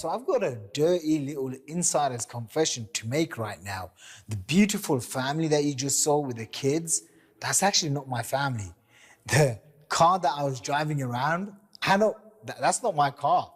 So I've got a dirty little insider's confession to make right now. The beautiful family that you just saw with the kids, that's actually not my family. The car that I was driving around, that's not my car.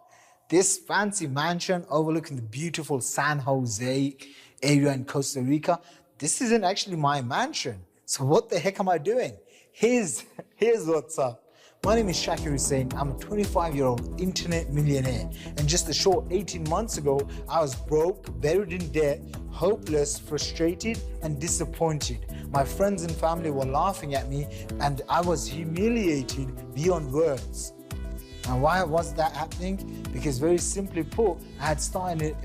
This fancy mansion overlooking the beautiful San Jose area in Costa Rica, this isn't actually my mansion. So what the heck am I doing? Here's what's up. My name is Shakir Hussain. I'm a 25-year-old internet millionaire. And just a short 18 months ago, I was broke, buried in debt, hopeless, frustrated, and disappointed. My friends and family were laughing at me, and I was humiliated beyond words. And why was that happening? Because very simply put, I had started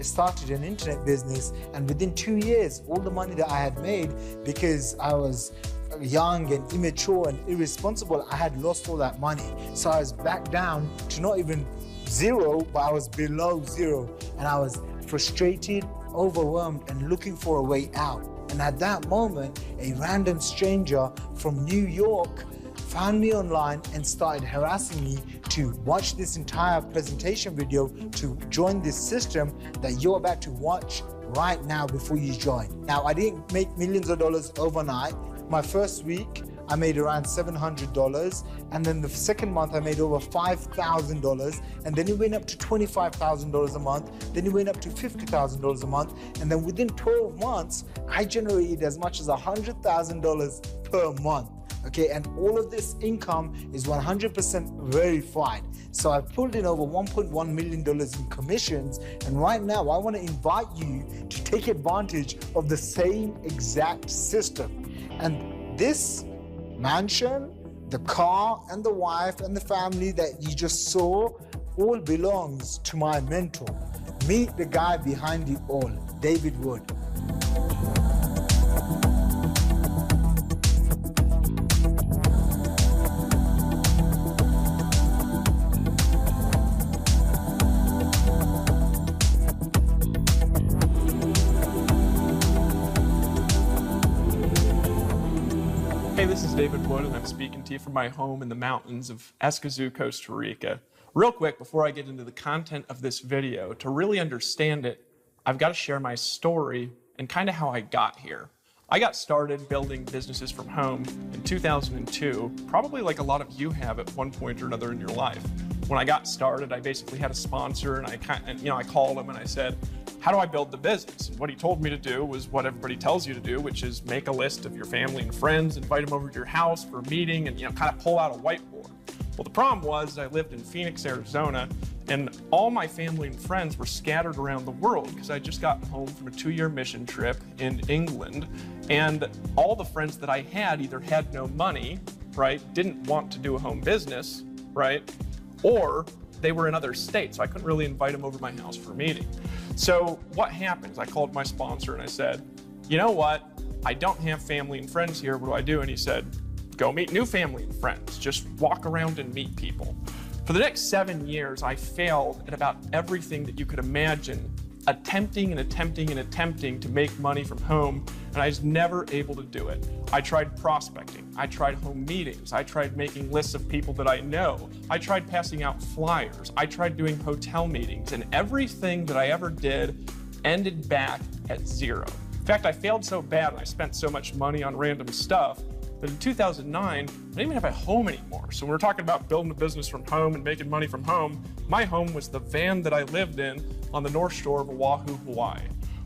an internet business, and within 2 years, all the money that I had made, because I was young and immature and irresponsible, I had lost all that money. So I was back down to not even zero, but I was below zero. And I was frustrated, overwhelmed, and looking for a way out. And at that moment, a random stranger from New York found me online and started harassing me to watch this entire presentation video to join this system that you're about to watch right now before you join. Now, I didn't make millions of dollars overnight. My first week, I made around $700, and then the second month I made over $5,000, and then it went up to $25,000 a month, then it went up to $50,000 a month, and then within 12 months, I generated as much as $100,000 per month. Okay, and all of this income is 100% verified. So I've pulled in over $1.1 million in commissions, and right now I want to invite you to take advantage of the same exact system. And this mansion, the car, and the wife, and the family that you just saw all belongs to my mentor. Meet the guy behind it all, David Wood. Hey, this is David Wood, and I'm speaking to you from my home in the mountains of Escazú, Costa Rica. Real quick, before I get into the content of this video, to really understand it, I've got to share my story and kind of how I got here. I got started building businesses from home in 2002, probably like a lot of you have at one point or another in your life. When I got started, I basically had a sponsor, and I called him and I said, how do I build the business? And what he told me to do was what everybody tells you to do, which is make a list of your family and friends, invite them over to your house for a meeting, and kind of pull out a whiteboard. Well, the problem was I lived in Phoenix, Arizona, and all my family and friends were scattered around the world because I just got home from a 2-year mission trip in England, and all the friends that I had either had no money, right, didn't want to do a home business, right, or they were in other states, so I couldn't really invite them over to my house for a meeting. So what happens? I called my sponsor and I said, you know what? I don't have family and friends here. What do I do? And he said, go meet new family and friends. Just walk around and meet people. For the next 7 years, I failed at about everything that you could imagine, attempting to make money from home, and I was never able to do it. I tried prospecting, I tried home meetings, I tried making lists of people that I know, I tried passing out flyers, I tried doing hotel meetings, and everything that I ever did ended back at zero. In fact, I failed so bad and I spent so much money on random stuff that in 2009, I didn't even have a home anymore. So when we're talking about building a business from home and making money from home, my home was the van that I lived in on the North Shore of Oahu, Hawaii.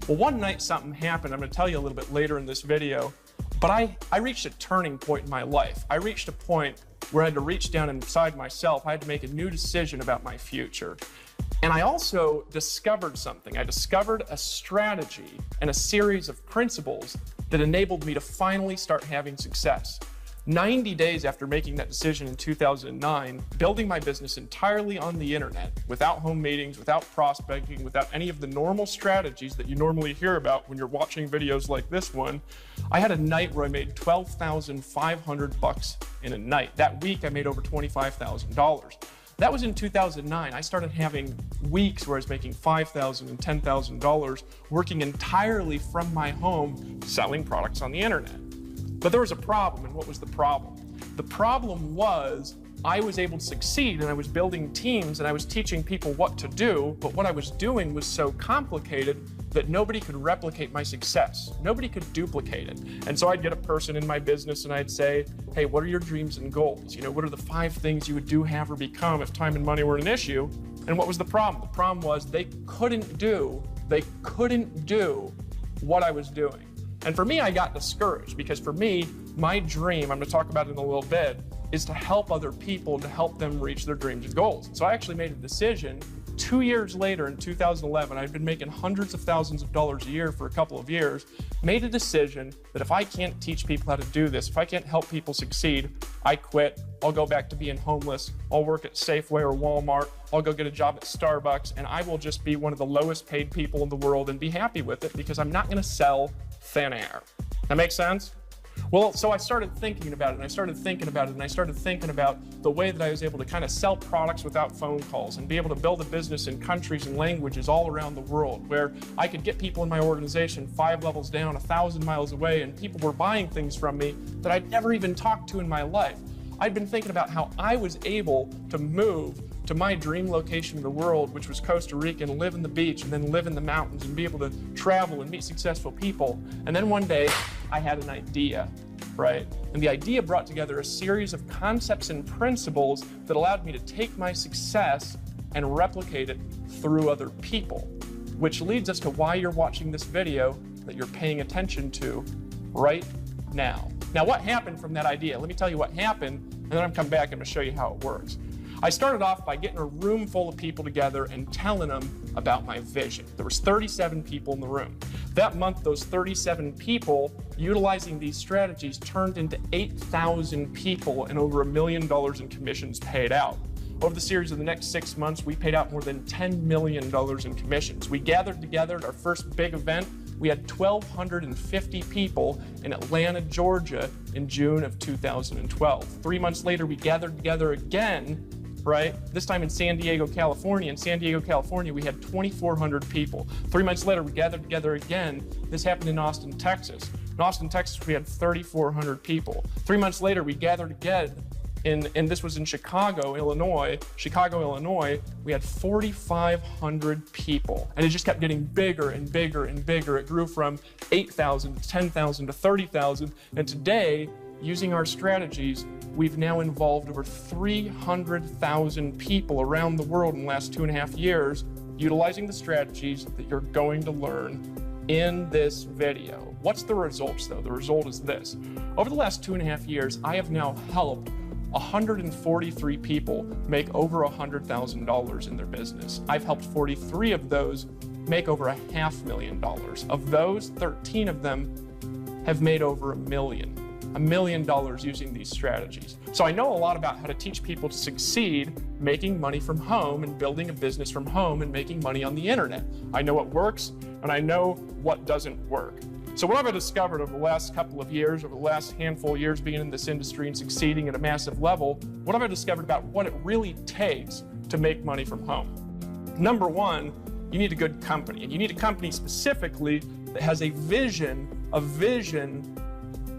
Well, one night something happened. I'm going to tell you a little bit later in this video, but I reached a turning point in my life. I reached a point where I had to reach down inside myself. I had to make a new decision about my future. And I also discovered something. I discovered a strategy and a series of principles that enabled me to finally start having success. 90 days after making that decision in 2009, building my business entirely on the internet, without home meetings, without prospecting, without any of the normal strategies that you normally hear about when you're watching videos like this one, I had a night where I made $12,500 in a night. That week, I made over $25,000. That was in 2009. I started having weeks where I was making $5,000 and $10,000 working entirely from my home, selling products on the internet. But there was a problem, and what was the problem? The problem was I was able to succeed, and I was building teams, and I was teaching people what to do, but what I was doing was so complicated that nobody could replicate my success. Nobody could duplicate it. And so I'd get a person in my business and I'd say, hey, what are your dreams and goals? You know, what are the 5 things you would do, have, or become if time and money were an issue? And what was the problem? The problem was they couldn't do what I was doing. And for me, I got discouraged because for me, my dream, I'm gonna talk about it in a little bit, is to help other people, to help them reach their dreams and goals. So I actually made a decision 2 years later in 2011, I'd been making hundreds of thousands of dollars a year for a couple of years, made a decision that if I can't teach people how to do this, if I can't help people succeed, I quit. I'll go back to being homeless. I'll work at Safeway or Walmart. I'll go get a job at Starbucks, and I will just be one of the lowest paid people in the world and be happy with it because I'm not gonna sell thin air. That makes sense? Well, so I started thinking about it, and I started thinking about it, and I started thinking about the way that I was able to kind of sell products without phone calls and be able to build a business in countries and languages all around the world where I could get people in my organization 5 levels down, 1,000 miles away, and people were buying things from me that I'd never even talked to in my life. I'd been thinking about how I was able to move to my dream location in the world, which was Costa Rica, and live in the beach and then live in the mountains and be able to travel and meet successful people. And then one day I had an idea, right? And the idea brought together a series of concepts and principles that allowed me to take my success and replicate it through other people, which leads us to why you're watching this video that you're paying attention to right now. Now, what happened from that idea? Let me tell you what happened, and then I'm come back and I'm gonna show you how it works. I started off by getting a room full of people together and telling them about my vision. There was 37 people in the room. That month, those 37 people, utilizing these strategies, turned into 8,000 people and over $1 million in commissions paid out. Over the series of the next 6 months, we paid out more than $10 million in commissions. We gathered together at our first big event. We had 1,250 people in Atlanta, Georgia in June of 2012. 3 months later, we gathered together again, right? This time in San Diego, California. In San Diego, California, we had 2,400 people. 3 months later, we gathered together again. This happened in Austin, Texas. In Austin, Texas, we had 3,400 people. 3 months later, we gathered again, and this was in Chicago, Illinois. We had 4,500 people. And it just kept getting bigger and bigger and bigger. It grew from 8,000 to 10,000 to 30,000. And today, using our strategies, we've now involved over 300,000 people around the world in the last 2.5 years, utilizing the strategies that you're going to learn in this video. What's the results though? The result is this. Over the last 2.5 years, I have now helped 143 people make over $100,000 in their business. I've helped 43 of those make over $500,000. Of those, 13 of them have made over $1 million using these strategies. So I know a lot about how to teach people to succeed making money from home and building a business from home and making money on the internet. I know what works and I know what doesn't work. So what have I discovered over the last couple of years, over the last handful of years being in this industry and succeeding at a massive level, what have I discovered about what it really takes to make money from home? Number one, you need a good company, and you need a company specifically that has a vision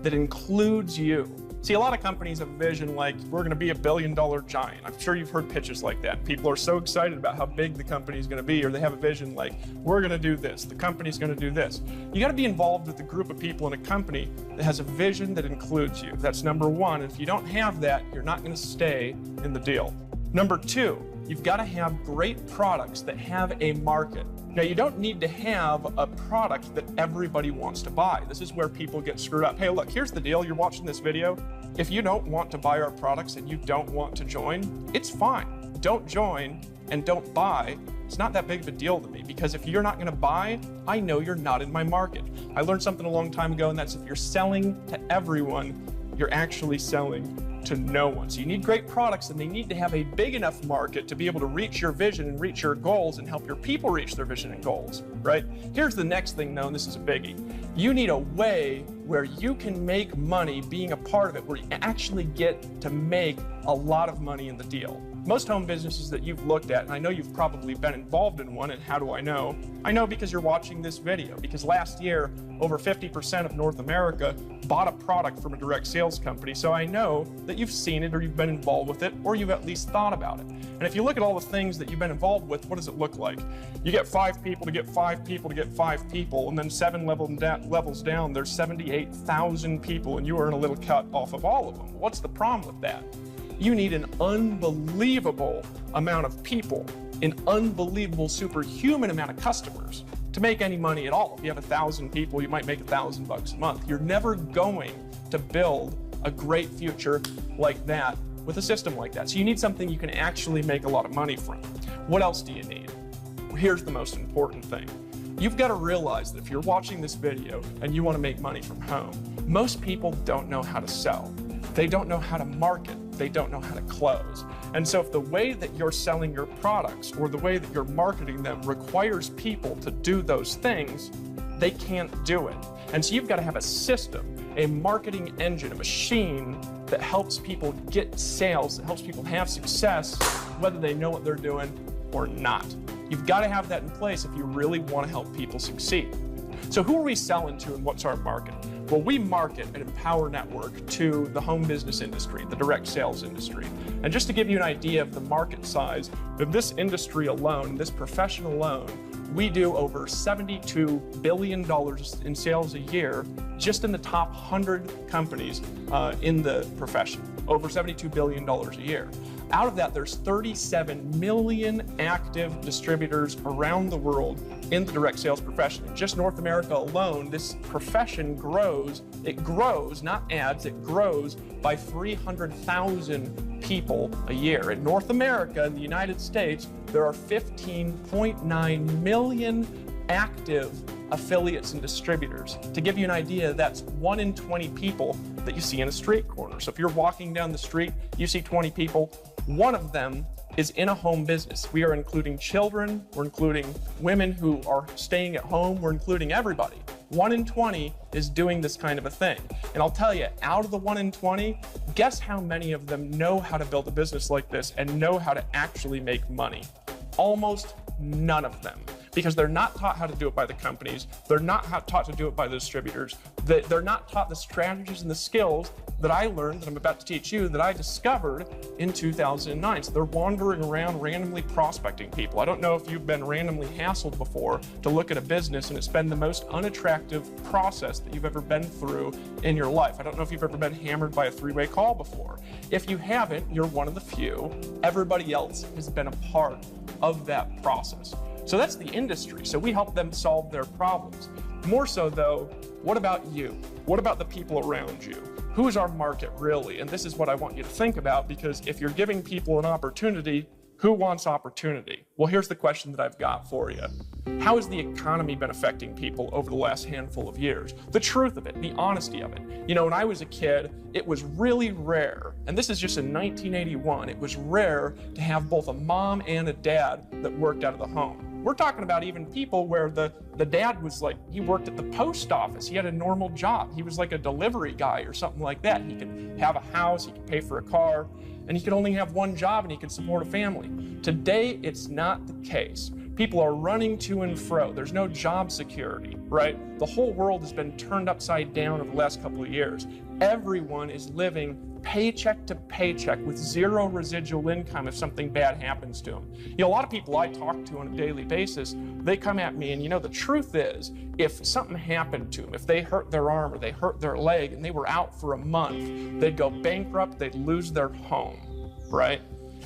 that includes you. See, a lot of companies have a vision like, we're gonna be $1 billion giant. I'm sure you've heard pitches like that. People are so excited about how big the company is gonna be, or they have a vision like, we're gonna do this, the company's gonna do this. You gotta be involved with a group of people in a company that has a vision that includes you. That's number one. And if you don't have that, you're not gonna stay in the deal. Number two, you've gotta have great products that have a market. Now, you don't need to have a product that everybody wants to buy. This is where people get screwed up. Hey, look, here's the deal. You're watching this video. If you don't want to buy our products and you don't want to join, it's fine. Don't join and don't buy. It's not that big of a deal to me, because if you're not gonna buy, I know you're not in my market. I learned something a long time ago, and that's if you're selling to everyone, you're actually selling to no one. So you need great products, and they need to have a big enough market to be able to reach your vision and reach your goals and help your people reach their vision and goals, right? Here's the next thing though, and this is a biggie. You need a way where you can make money being a part of it, where you actually get to make a lot of money in the deal. Most home businesses that you've looked at, and I know you've probably been involved in one, and how do I know? I know because you're watching this video, because last year, over 50% of North America bought a product from a direct sales company, so I know that you've seen it or you've been involved with it, or you've at least thought about it. And if you look at all the things that you've been involved with, what does it look like? You get 5 people to get 5 people to get 5 people, and then 7 levels down, there's 78,000 people, and you earn a little cut off of all of them. What's the problem with that? You need an unbelievable amount of people, an unbelievable superhuman amount of customers to make any money at all. If you have 1,000 people, you might make $1,000 a month. You're never going to build a great future like that with a system like that. So you need something you can actually make a lot of money from. What else do you need? Here's the most important thing. You've got to realize that if you're watching this video and you want to make money from home, most people don't know how to sell. They don't know how to market. They don't know how to close. And so if the way that you're selling your products or the way that you're marketing them requires people to do those things, they can't do it. And so you've got to have a system, a marketing engine, a machine that helps people get sales, that helps people have success, whether they know what they're doing or not. You've got to have that in place if you really want to help people succeed. So who are we selling to and what's our market? Well, we market an Empower Network to the home business industry, the direct sales industry. And just to give you an idea of the market size of this industry alone, this profession alone, we do over $72 billion in sales a year just in the top 100 companies in the profession, over $72 billion a year. Out of that, there's 37 million active distributors around the world in the direct sales profession. In just North America alone, this profession grows. It grows, not adds, it grows by 300,000 people a year. In North America, in the United States, there are 15.9 million active affiliates and distributors. To give you an idea, that's 1 in 20 people that you see in a street corner. So if you're walking down the street, you see 20 people, 1 of them is in a home business. We are including children, we're including women who are staying at home, we're including everybody. 1 in 20 is doing this kind of a thing. And I'll tell you, out of the 1 in 20, guess how many of them know how to build a business like this and know how to actually make money? Almost none of them. Because they're not taught how to do it by the companies, they're not taught to do it by the distributors, they're not taught the strategies and the skills that I learned, that I'm about to teach you, that I discovered in 2009. So they're wandering around randomly prospecting people. I don't know if you've been randomly hassled before to look at a business, and it's been the most unattractive process that you've ever been through in your life. I don't know if you've ever been hammered by a 3-way call before. If you haven't, you're one of the few. Everybody else has been a part of that process. So that's the industry. So we help them solve their problems. More so though, what about you? What about the people around you? Who is our market really? And this is what I want you to think about, because if you're giving people an opportunity, who wants opportunity? Well, here's the question that I've got for you. How has the economy been affecting people over the last handful of years? The truth of it, the honesty of it. You know, when I was a kid, it was really rare, and this is just in 1981, it was rare to have both a mom and a dad that worked out of the home. We're talking about even people where the dad was like, he worked at the post office. He had a normal job. He was like a delivery guy or something like that. He could have a house, he could pay for a car, and he could only have one job and he could support a family. Today, it's not the case. People are running to and fro. There's no job security, right? The whole world has been turned upside down over the last couple of years. Everyone is living paycheck to paycheck with zero residual income if something bad happens to them. You know, a lot of people I talk to on a daily basis, they come at me and, you know, the truth is, if something happened to them, if they hurt their arm or they hurt their leg and they were out for a month, they'd go bankrupt, they'd lose their home, right?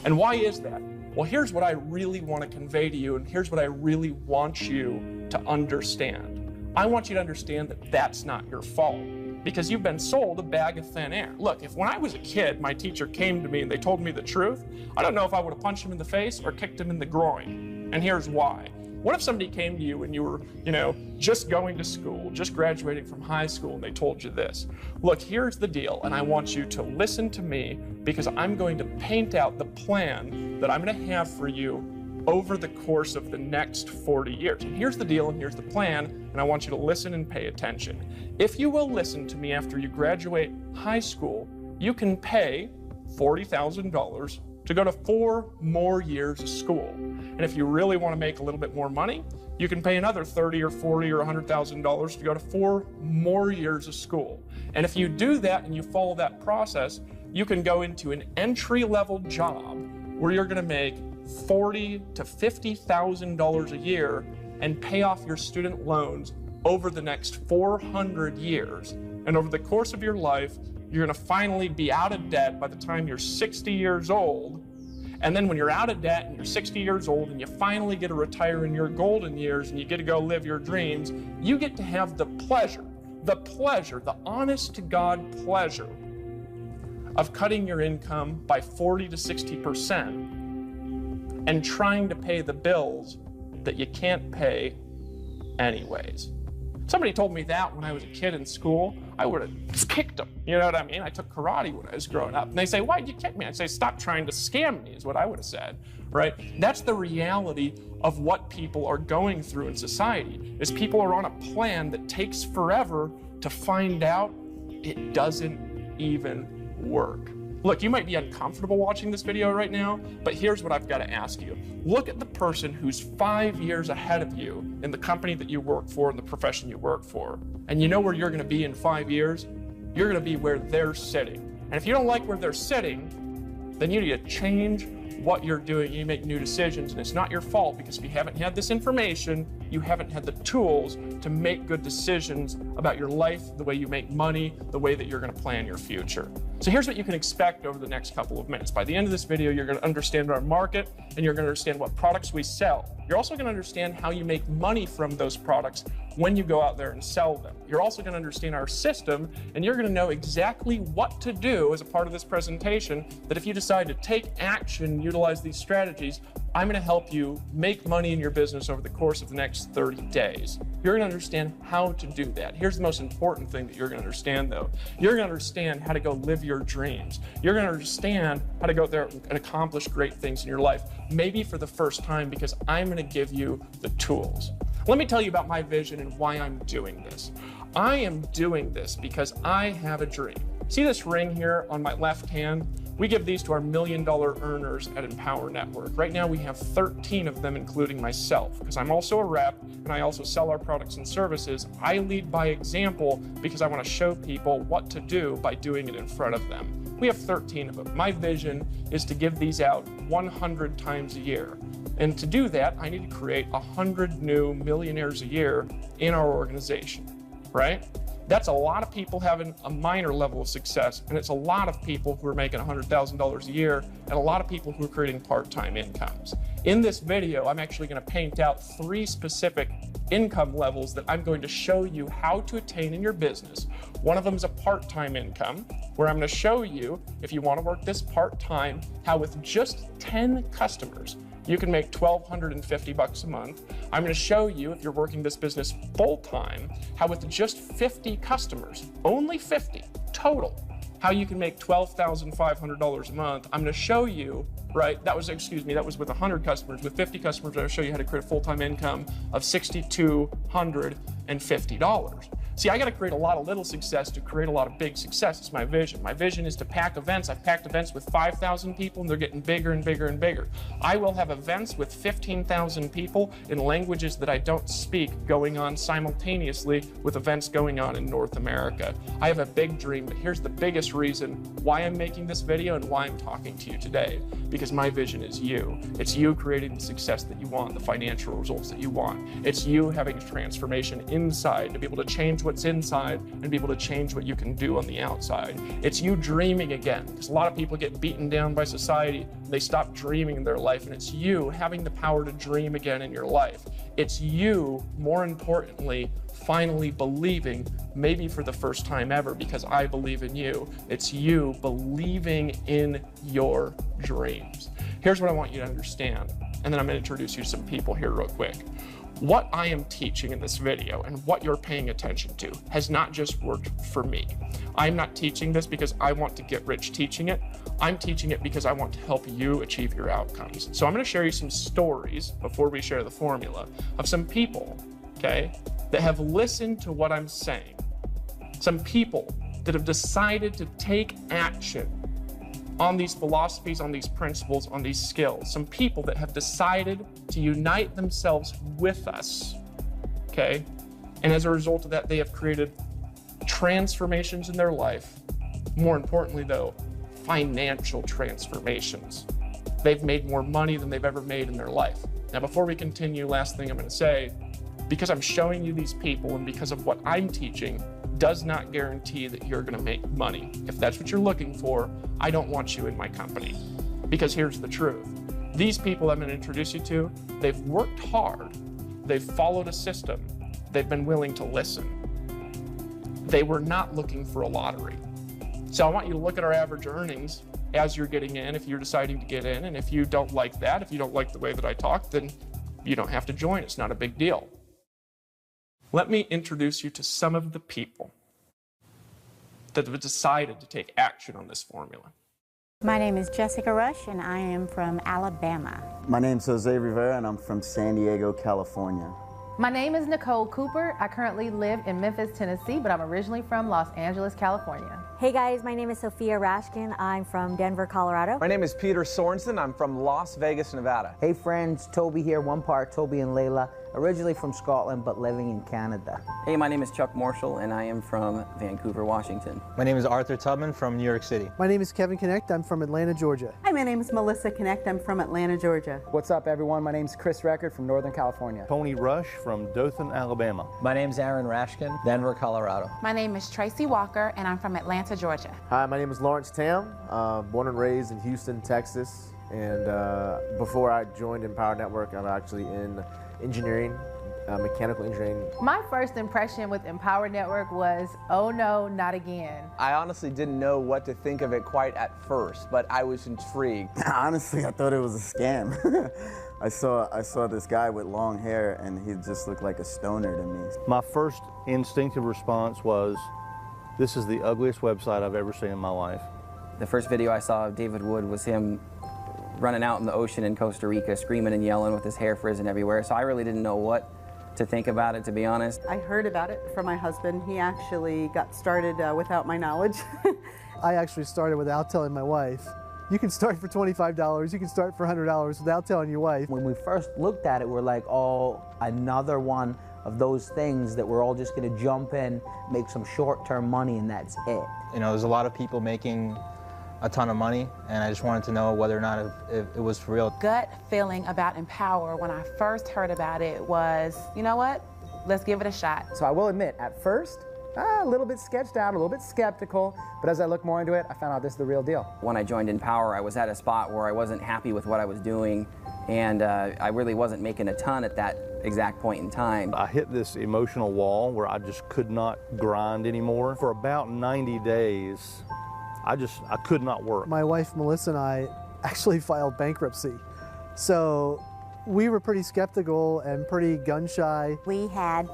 And why is that? Well, here's what I really want to convey to you, and here's what I really want you to understand. I want you to understand that that's not your fault, because you've been sold a bag of thin air. Look, if when I was a kid, my teacher came to me and they told me the truth, I don't know if I would have punched him in the face or kicked him in the groin. And here's why. What if somebody came to you and you were, you know, just going to school, just graduating from high school, and they told you this? Look, here's the deal, and I want you to listen to me, because I'm going to paint out the plan that I'm going to have for you over the course of the next 40 years. And here's the deal and here's the plan, and I want you to listen and pay attention. If you will listen to me after you graduate high school, you can pay $40,000 to go to 4 more years of school. And if you really want to make a little bit more money, you can pay another $30 or $40 or $100,000 to go to 4 more years of school. And if you do that and you follow that process, you can go into an entry-level job where you're going to make $40,000 to $50,000 a year and pay off your student loans over the next 400 years. And over the course of your life, you're going to finally be out of debt by the time you're 60 years old. And then when you're out of debt and you're 60 years old and you finally get to retire in your golden years and you get to go live your dreams, you get to have the pleasure, the honest to God pleasure of cutting your income by 40 to 60% and trying to pay the bills that you can't pay anyways. Somebody told me that when I was a kid in school, I would have kicked them. You know what I mean? I took karate when I was growing up. And they say, why'd you kick me? I'd say, stop trying to scam me, is what I would have said, right? That's the reality of what people are going through in society, is people are on a plan that takes forever to find out it doesn't even work. Look, you might be uncomfortable watching this video right now, but here's what I've got to ask you. Look at the person who's 5 years ahead of you in the company that you work for and the profession you work for. And you know where you're going to be in 5 years? You're going to be where they're sitting. And if you don't like where they're sitting, then you need to change what you're doing. You make new decisions, and it's not your fault, because if you haven't had this information, you haven't had the tools to make good decisions about your life, the way you make money, the way that you're going to plan your future. So here's what you can expect over the next couple of minutes. By the end of this video, you're going to understand our market, and you're going to understand what products we sell. You're also going to understand how you make money from those products when you go out there and sell them. You're also going to understand our system, and you're going to know exactly what to do as a part of this presentation, that if you decide to take action, utilize these strategies, I'm going to help you make money in your business over the course of the next 30 days. You're going to understand how to do that. Here's the most important thing that you're going to understand, though. You're going to understand how to go live your dreams. You're going to understand how to go out there and accomplish great things in your life, maybe for the first time, because I'm going to give you the tools. Let me tell you about my vision and why I'm doing this. I am doing this because I have a dream. See this ring here on my left hand? We give these to our $1 million earners at Empower Network. Right now we have 13 of them, including myself, because I'm also a rep and I also sell our products and services. I lead by example because I want to show people what to do by doing it in front of them. We have 13 of them. My vision is to give these out 100 times a year. And to do that, I need to create 100 new millionaires a year in our organization, right? That's a lot of people having a minor level of success, and it's a lot of people who are making $100,000 a year, and a lot of people who are creating part-time incomes. In this video, I'm actually going to paint out 3 specific income levels that I'm going to show you how to attain in your business. One of them is a part-time income, where I'm going to show you, if you want to work this part-time, how with just 10 customers, you can make $1,250 a month. I'm going to show you, if you're working this business full-time, how with just 50 customers, only 50 total, how you can make $12,500 a month. I'm going to show you, right, that was with 100 customers. With 50 customers, I'll show you how to create a full-time income of $6,250. See, I got to create a lot of little success to create a lot of big success. It's my vision. My vision is to pack events. I've packed events with 5,000 people, and they're getting bigger and bigger and bigger. I will have events with 15,000 people in languages that I don't speak going on simultaneously with events going on in North America. I have a big dream, but here's the biggest reason why I'm making this video and why I'm talking to you today. Because my vision is you. It's you creating the success that you want, the financial results that you want. It's you having a transformation inside to be able to change what's inside and be able to change what you can do on the outside. It's you dreaming again, because a lot of people get beaten down by society. They stop dreaming in their life, and it's you having the power to dream again in your life. It's you, more importantly, finally believing, maybe for the first time ever, because I believe in you. It's you believing in your dreams. Here's what I want you to understand, and then I'm going to introduce you to some people here real quick. What I am teaching in this video and what you're paying attention to has not just worked for me. I'm not teaching this because I want to get rich teaching it. I'm teaching it because I want to help you achieve your outcomes. So I'm going to share you some stories before we share the formula of some people, okay, that have listened to what I'm saying. Some people that have decided to take action on these philosophies, on these principles, on these skills. Some people that have decided to unite themselves with us, okay? And as a result of that, they have created transformations in their life. More importantly, though, financial transformations. They've made more money than they've ever made in their life. Now, before we continue, last thing I'm going to say, because I'm showing you these people and because of what I'm teaching, does not guarantee that you're going to make money. If that's what you're looking for, I don't want you in my company. Because here's the truth. These people I'm going to introduce you to, they've worked hard. They've followed a system. They've been willing to listen. They were not looking for a lottery. So I want you to look at our average earnings as you're getting in, if you're deciding to get in. And if you don't like that, if you don't like the way that I talk, then you don't have to join. It's not a big deal. Let me introduce you to some of the people that have decided to take action on this formula. My name is Jessica Rush, and I am from Alabama. My name's Jose Rivera, and I'm from San Diego, California. My name is Nicole Cooper. I currently live in Memphis, Tennessee, but I'm originally from Los Angeles, California. Hey guys, my name is Sophia Rashkin. I'm from Denver, Colorado. My name is Peter Sorensen. I'm from Las Vegas, Nevada. Hey friends, Toby here, one part Toby and Layla. Originally from Scotland, but living in Canada. Hey, my name is Chuck Marshall, and I am from Vancouver, Washington. My name is Arthur Tubman from New York City. My name is Kevin Connect. I'm from Atlanta, Georgia. Hi, my name is Melissa Connect. I'm from Atlanta, Georgia. What's up, everyone? My name is Chris Record from Northern California. Tony Rush from Dothan, Alabama. My name is Aaron Rashkin, Denver, Colorado. My name is Tracy Walker, and I'm from Atlanta, Georgia. Hi, my name is Lawrence Tam, born and raised in Houston, Texas. And before I joined Empower Network, I'm actually in engineering. Mechanical engineering. My first impression with Empower Network was, oh no, not again. I honestly didn't know what to think of it quite at first, but I was intrigued. Honestly, I thought it was a scam. I saw this guy with long hair, and he just looked like a stoner to me. My first instinctive response was, this is the ugliest website I've ever seen in my life. The first video I saw of David Wood was him running out in the ocean in Costa Rica, screaming and yelling with his hair frizzing everywhere, so I really didn't know what to think about it, to be honest. I heard about it from my husband. He actually got started without my knowledge. I actually started without telling my wife. You can start for $25, you can start for $100 without telling your wife. When we first looked at it, we're like, oh, another one of those things that we're all just gonna jump in, make some short-term money, and that's it. You know, there's a lot of people making a ton of money, and I just wanted to know whether or not if it was for real. Gut feeling about Empower when I first heard about it was, you know what? Let's give it a shot. So I will admit, at first, a little bit sketched out, a little bit skeptical, but as I looked more into it, I found out this is the real deal. When I joined Empower, I was at a spot where I wasn't happy with what I was doing, and I really wasn't making a ton at that exact point in time. I hit this emotional wall where I just could not grind anymore. For about 90 days, I could not work. My wife, Melissa, and I actually filed bankruptcy. So we were pretty skeptical and pretty gun-shy. We had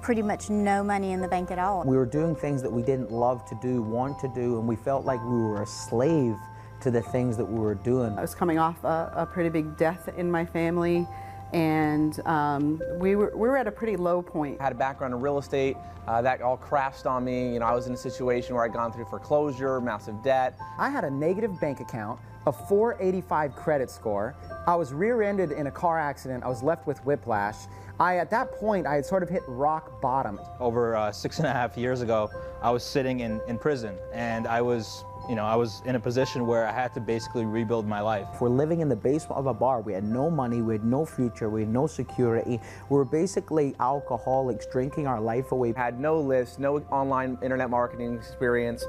pretty much no money in the bank at all. We were doing things that we didn't love to do, want to do, and we felt like we were a slave to the things that we were doing. I was coming off a pretty big death in my family, and we were at a pretty low point. I had a background in real estate. That all crashed on me. You know, I was in a situation where I'd gone through foreclosure, massive debt. I had a negative bank account, a 485 credit score. I was rear-ended in a car accident. I was left with whiplash. At that point, I had sort of hit rock bottom. Over 6.5 years ago, I was sitting in prison, and I was in a position where I had to basically rebuild my life. We're living in the basement of a bar. We had no money, we had no future, we had no security. We were basically alcoholics, drinking our life away. Had no list, no online internet marketing experience,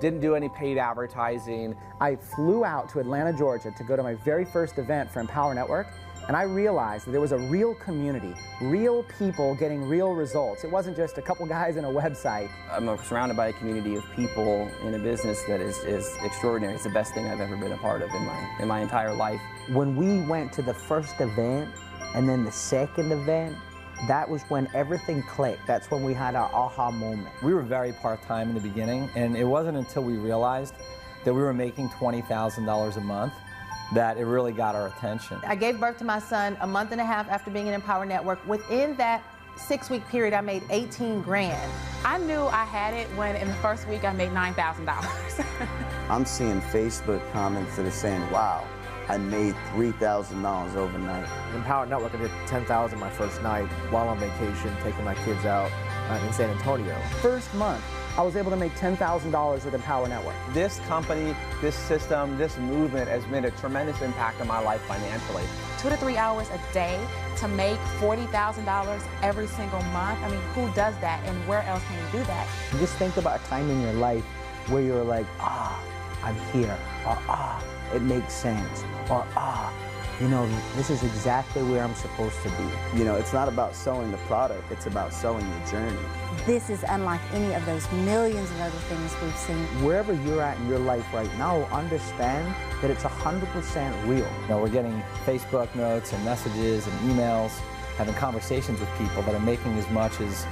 didn't do any paid advertising. I flew out to Atlanta, Georgia to go to my very first event for Empower Network, and I realized that there was a real community, real people getting real results. It wasn't just a couple guys in a website. I'm surrounded by a community of people in a business that is extraordinary. It's the best thing I've ever been a part of in my entire life. When we went to the first event and then the second event, that was when everything clicked. That's when we had our aha moment. We were very part-time in the beginning, and it wasn't until we realized that we were making $20,000 a month that it really got our attention. I gave birth to my son a month and a half after being in Empower Network. Within that 6-week period, I made 18 grand. I knew I had it when in the first week I made $9,000. I'm seeing Facebook comments that are saying, wow, I made $3,000 overnight. In Power Network, I did $10,000 my first night while on vacation, taking my kids out in San Antonio. First month, I was able to make $10,000 with Empower Network. This company, this system, this movement has made a tremendous impact on my life financially. 2 to 3 hours a day to make $40,000 every single month. I mean, who does that and where else can you do that? Just think about a time in your life where you're like, I'm here, or it makes sense, or you know, this is exactly where I'm supposed to be. You know, it's not about selling the product, it's about selling the journey. This is unlike any of those millions of other things we've seen. Wherever you're at in your life right now, understand that it's 100% real. You know, we're getting Facebook notes and messages and emails, having conversations with people that are making as much as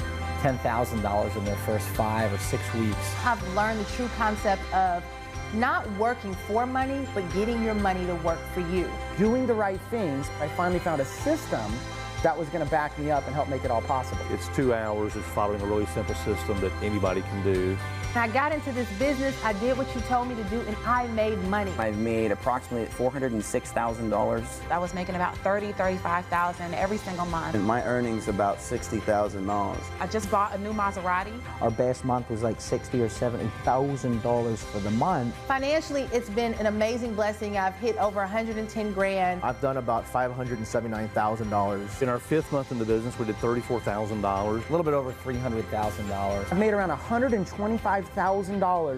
$10,000 in their first 5 or 6 weeks. I've learned the true concept of not working for money, but getting your money to work for you. Doing the right things, I finally found a system that was going to back me up and help make it all possible. It's 2 hours. It's following a really simple system that anybody can do. I got into this business, I did what you told me to do, and I made money. I've made approximately $406,000. I was making about $30,000, $35,000 every single month. And my earnings about $60,000. I just bought a new Maserati. Our best month was like $60,000 or $70,000 for the month. Financially, it's been an amazing blessing. I've hit over 110 grand. I've done about $579,000. In our 5th month in the business, we did $34,000. A little bit over $300,000. I've made around $125,000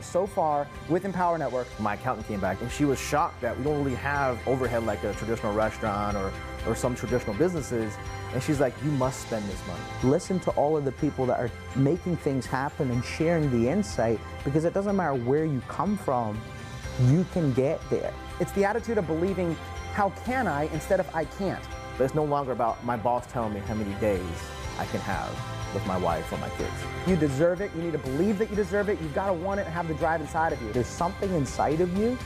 so far with Empower Network. My accountant came back and she was shocked that we don't really have overhead like a traditional restaurant or some traditional businesses. And she's like, you must spend this money. Listen to all of the people that are making things happen and sharing the insight, because it doesn't matter where you come from, you can get there. It's the attitude of believing, how can I, instead of I can't. But it's no longer about my boss telling me how many days I can have with my wife or my kids. You deserve it. You need to believe that you deserve it. You've got to want it and have the drive inside of you. There's something inside of you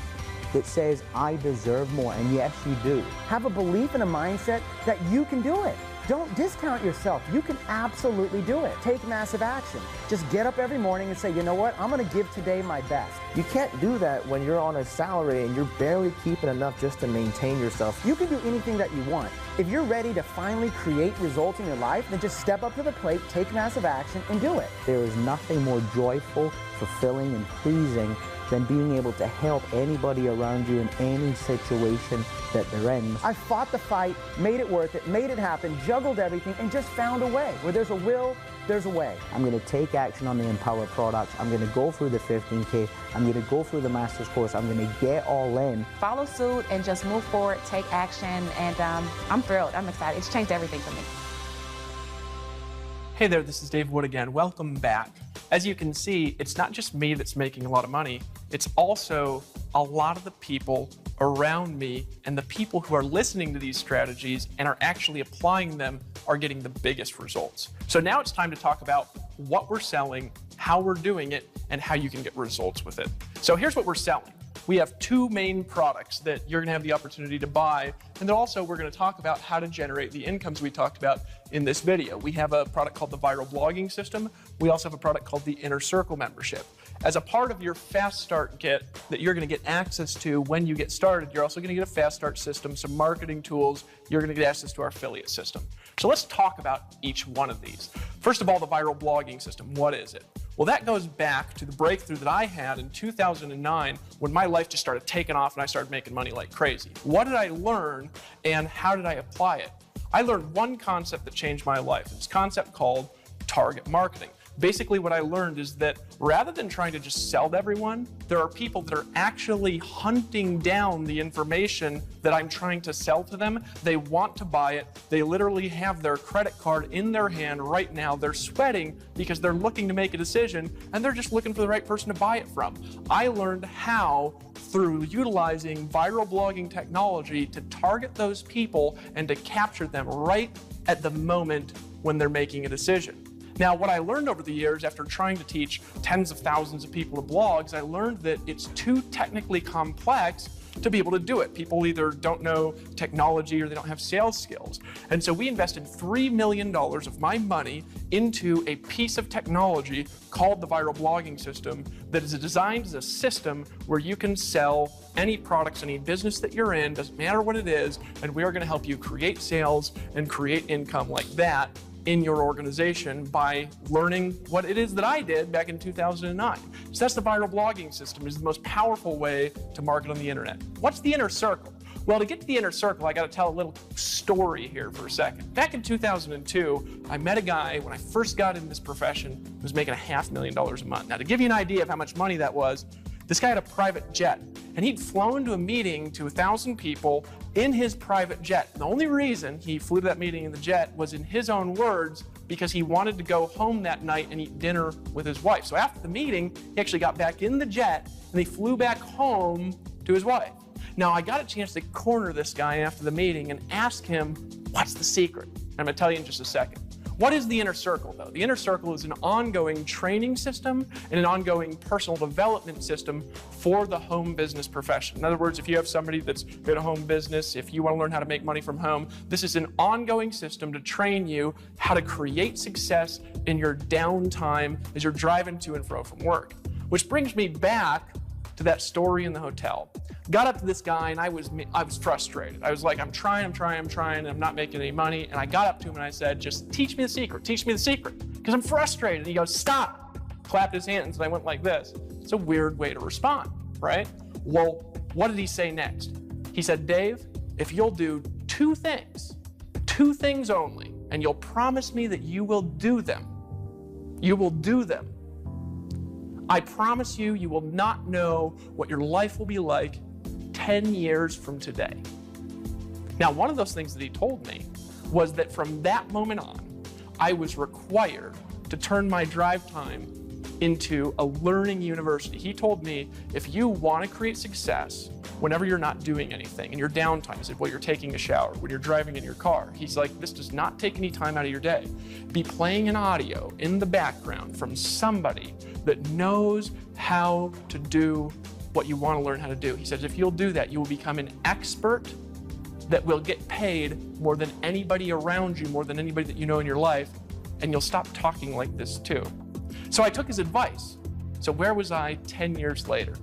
that says, I deserve more, and yes, you do. Have a belief and a mindset that you can do it. Don't discount yourself. You can absolutely do it. Take massive action. Just get up every morning and say, you know what? I'm going to give today my best. You can't do that when you're on a salary and you're barely keeping enough just to maintain yourself. You can do anything that you want. If you're ready to finally create results in your life, then just step up to the plate, take massive action, and do it. There is nothing more joyful, fulfilling, and pleasing than being able to help anybody around you in any situation that they're in. I fought the fight, made it worth it, made it happen, juggled everything, and just found a way. Where there's a will, there's a way. I'm going to take action on the Empower products. I'm going to go through the 15K. I'm going to go through the master's course. I'm going to get all in. Follow suit and just move forward, take action, and I'm thrilled. I'm excited. It's changed everything for me. Hey there, this is Dave Wood again. Welcome back. As you can see, it's not just me that's making a lot of money, it's also a lot of the people around me, and the people who are listening to these strategies and are actually applying them are getting the biggest results. So now it's time to talk about what we're selling, how we're doing it, and how you can get results with it. So here's what we're selling. We have 2 main products that you're going to have the opportunity to buy, and then also we're going to talk about how to generate the incomes we talked about in this video. We have a product called the Viral Blogging System. We also have a product called the Inner Circle Membership. As a part of your Fast Start Kit that you're going to get access to when you get started, you're also going to get a Fast Start system, some marketing tools. You're going to get access to our affiliate system. So let's talk about each one of these. First of all, the Viral Blogging System. What is it? Well, that goes back to the breakthrough that I had in 2009 when my life just started taking off and I started making money like crazy. What did I learn and how did I apply it? I learned one concept that changed my life. It's a concept called target marketing. Basically, what I learned is that rather than trying to just sell to everyone, there are people that are actually hunting down the information that I'm trying to sell to them. They want to buy it. They literally have their credit card in their hand right now. They're sweating because they're looking to make a decision, and they're just looking for the right person to buy it from. I learned how, through utilizing viral blogging technology, to target those people and to capture them right at the moment when they're making a decision. Now, what I learned over the years after trying to teach tens of thousands of people to blogs, I learned that it's too technically complex to be able to do it. People either don't know technology or they don't have sales skills. And so we invested $3 million of my money into a piece of technology called the viral blogging system that is designed as a system where you can sell any products, any business that you're in, doesn't matter what it is, and we are going to help you create sales and create income like that in your organization by learning what it is that I did back in 2009. So that's the viral blogging system. It's the most powerful way to market on the internet. What's the inner circle? Well, to get to the inner circle, I got to tell a little story here for a second. Back in 2002, I met a guy when I first got in this profession who was making $500,000 a month. Now, to give you an idea of how much money that was, this guy had a private jet, and he'd flown to a meeting to 1,000 people in his private jet. And the only reason he flew to that meeting in the jet was, in his own words, because he wanted to go home that night and eat dinner with his wife. So after the meeting, he actually got back in the jet and he flew back home to his wife. Now, I got a chance to corner this guy after the meeting and ask him, what's the secret? I'm going to tell you in just a second. What is the inner circle, though? The inner circle is an ongoing training system and an ongoing personal development system for the home business profession. In other words, if you have somebody that's got a home business, if you want to learn how to make money from home, this is an ongoing system to train you how to create success in your downtime as you're driving to and fro from work. Which brings me back to that story in the hotel. Got up to this guy and I was frustrated. I was like, I'm trying, and I'm not making any money. And I got up to him and I said, just teach me the secret, because I'm frustrated. And he goes, stop. Clapped his hands and I went like this. It's a weird way to respond, right? Well, what did he say next? He said, Dave, if you'll do two things only, and you'll promise me that you will do them, I promise you, you will not know what your life will be like 10 years from today. Now, one of those things that he told me was that from that moment on, I was required to turn my drive time into a learning university. He told me, if you want to create success whenever you're not doing anything, in your downtime, he said, while you're taking a shower, when you're driving in your car, he's like, this does not take any time out of your day. Be playing an audio in the background from somebody that knows how to do what you want to learn how to do. He says, if you'll do that, you will become an expert that will get paid more than anybody around you, more than anybody that you know in your life, and you'll stop talking like this too. So I took his advice. So where was I 10 years later?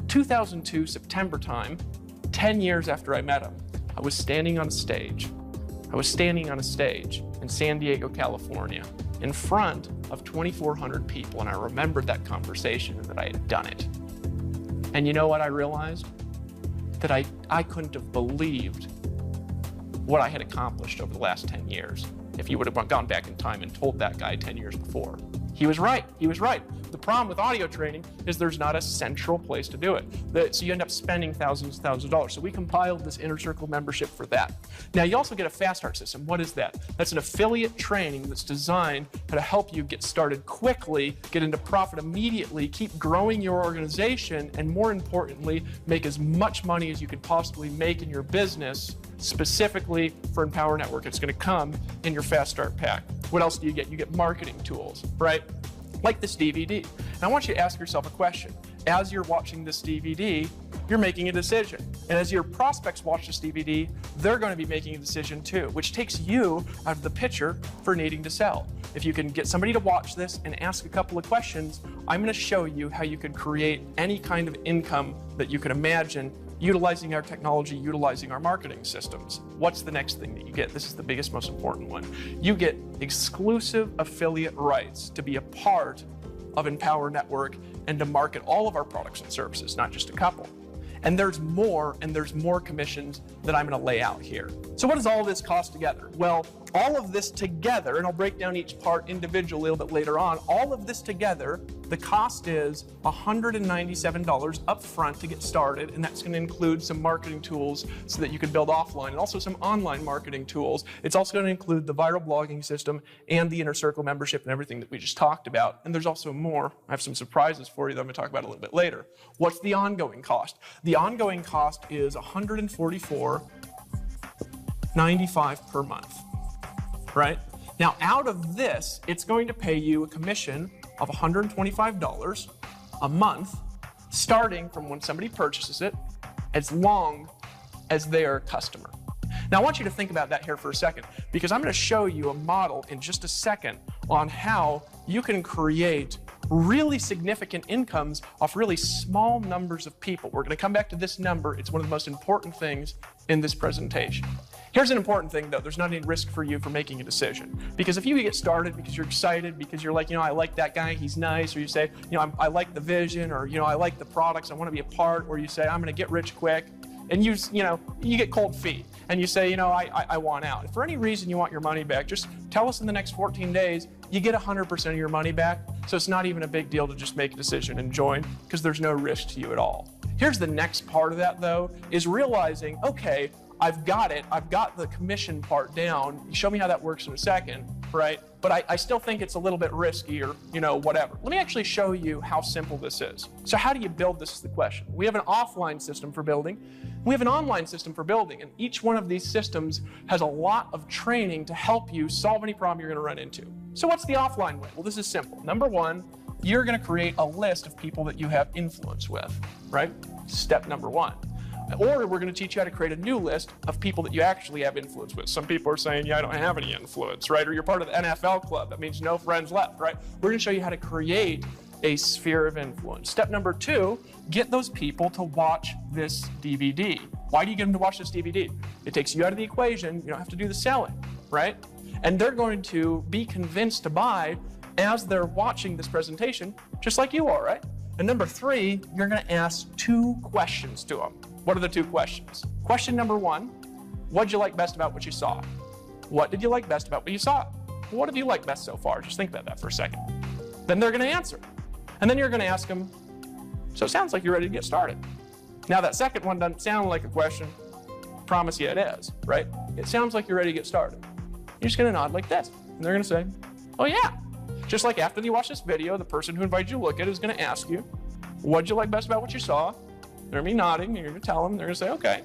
2002, September time, 10 years after I met him, I was standing on a stage. In San Diego, California, in front of 2,400 people, and I remembered that conversation and that I had done it. And you know what I realized? That I couldn't have believed what I had accomplished over the last 10 years if you would have gone back in time and told that guy 10 years before. He was right. The problem with audio training is there's not a central place to do it. So you end up spending thousands of dollars. So we compiled this Inner Circle membership for that. Now, you also get a Fast Start system. What is that? That's an affiliate training that's designed to help you get started quickly, get into profit immediately, keep growing your organization, and more importantly, make as much money as you could possibly make in your business, specifically for Empower Network. It's going to come in your Fast Start pack. What else do you get? You get marketing tools, right? Like this DVD. And I want you to ask yourself a question. As you're watching this DVD, you're making a decision. And as your prospects watch this DVD, they're going to be making a decision too, which takes you out of the picture for needing to sell. If you can get somebody to watch this and ask a couple of questions, I'm going to show you how you could create any kind of income that you can imagine utilizing our technology, utilizing our marketing systems. What's the next thing that you get? This is the biggest, most important one. You get exclusive affiliate rights to be a part of Empower Network and to market all of our products and services, not just a couple. And there's more commissions that I'm going to lay out here. So what does all this cost together? Well, all of this together, and I'll break down each part individually a little bit later on, all of this together, the cost is $197 up front to get started, and that's going to include some marketing tools so that you can build offline, and also some online marketing tools. It's also going to include the viral blogging system and the Inner Circle membership and everything that we just talked about. And there's also more. I have some surprises for you that I'm going to talk about a little bit later. What's the ongoing cost? The ongoing cost is $144.95 per month. Right? Now, out of this, it's going to pay you a commission of $125 a month, starting from when somebody purchases it, as long as they're a customer. Now, I want you to think about that here for a second, because I'm going to show you a model in just a second on how you can create really significant incomes off really small numbers of people. We're going to come back to this number. It's one of the most important things in this presentation. Here's an important thing, though. There's not any risk for you for making a decision. Because if you get started because you're excited, because you're like, I like that guy, he's nice, or you say, I like the vision, or, I like the products, I want to be a part, or you say, I'm going to get rich quick, and you get cold feet, and you say, I want out. If for any reason you want your money back, just tell us in the next 14 days, you get 100% of your money back, so it's not even a big deal to just make a decision and join, because there's no risk to you at all. Here's the next part of that, though, is realizing, okay, I've got it. I've got the commission part down. You show me how that works in a second, right? But I still think it's a little bit risky, or, whatever. Let me actually show you how simple this is. So how do you build this is the question. We have an offline system for building. We have an online system for building, and each one of these systems has a lot of training to help you solve any problem you're going to run into. So what's the offline way? Well, this is simple. Number one, you're going to create a list of people that you have influence with, right? Step number one. Or we're going to teach you how to create a new list of people that you actually have influence with. Some people are saying, yeah, I don't have any influence, right? Or you're part of the NFL club. That means no friends left, right? We're going to show you how to create a sphere of influence. Step number two, get those people to watch this DVD. Why do you get them to watch this DVD? It takes you out of the equation. You don't have to do the selling, right? And they're going to be convinced to buy as they're watching this presentation, just like you are, right? And number three, you're going to ask 2 questions to them. What are the 2 questions? Question number one, what did you like best about what you saw? What did you like best about what you saw? What have you liked best so far? Just think about that for a second. Then they're going to answer. And then you're going to ask them, so it sounds like you're ready to get started. Now that second one doesn't sound like a question. I promise you it is, right? It sounds like you're ready to get started. You're just going to nod like this. And they're going to say, oh yeah. Just like after you watch this video, the person who invited you to look at it is going to ask you, what did you like best about what you saw? They're going to be nodding, and you're going to tell them, they're going to say, okay,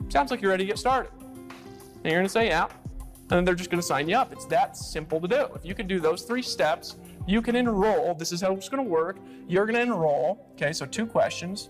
sounds like you're ready to get started. And you're going to say, yeah, and then they're just going to sign you up. It's that simple to do. If you can do those 3 steps, you can enroll. This is how it's going to work. You're going to enroll, okay, so 2 questions.